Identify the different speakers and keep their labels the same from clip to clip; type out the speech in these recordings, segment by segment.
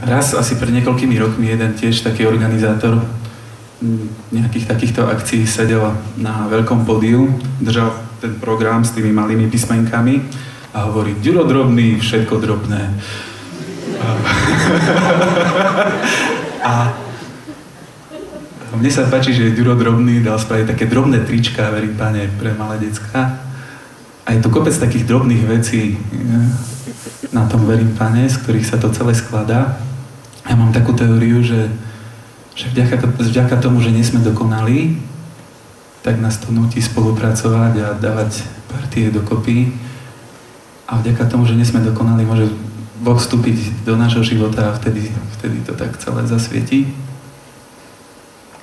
Speaker 1: raz asi pred niekoľkými rokmi jeden tiež taký organizátor nejakých takýchto akcií sedel na veľkom pódiu, držal ten program s tými malými písmenkami a hovorí: Ďuro drobný, všetko drobné. A mne sa páči, že Ďuro drobný dal spraviť také drobné trička, verím páne, pre malé decká. A je tu kopec takých drobných vecí na tom, verím páne, z ktorých sa to celé skladá. Ja mám takú teóriu, že vďaka tomu, že nie sme dokonalí, tak nás to núti spolupracovať a dávať partie dokopy. A vďaka tomu, že nie sme dokonalí, môže Boh vstúpiť do nášho života a vtedy to tak celé zasvietí.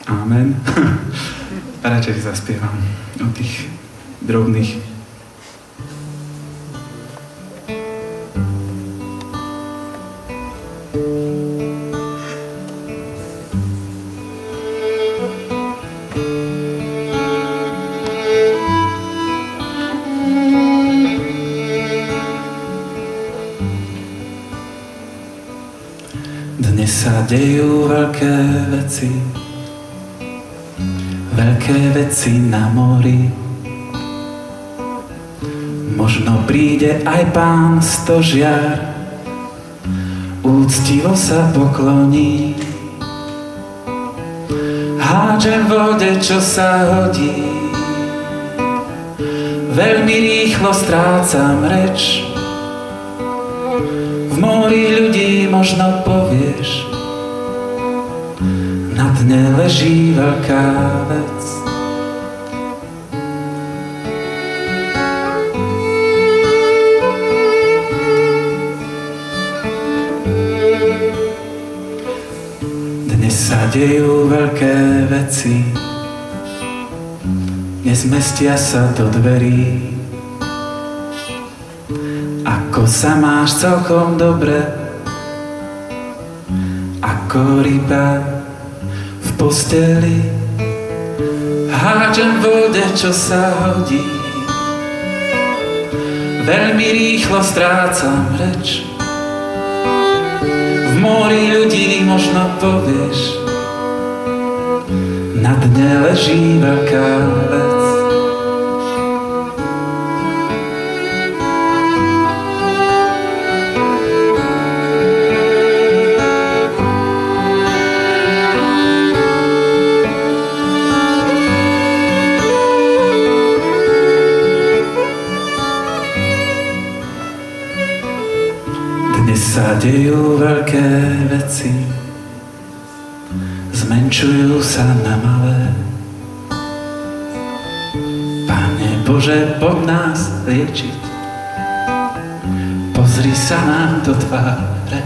Speaker 1: Amen. A radšej zaspievam o tých drobných. Dnes sa dejú veľké veci na mori. Možno príde aj pán stožiar, úctivo sa pokloní. Hádžem v vode, čo sa hodí, veľmi rýchlo strácam reč. V mori ľudí možno povieš, na dne leží veľká vec. Dnes sa dejú veľké veci, nezmestia sa do dverí. Ako sa máš? Celkom dobre, ako ryba v posteli. Hádžem v vode, čo sa hodí, veľmi rýchlo strácam reč. V mori ľudí možno povieš, na dne leží veľká vec. Sa dejú veľké veci, zmenšujú sa na malé. Pane Bože, poď nás liečiť, pozri sa nám do tváre.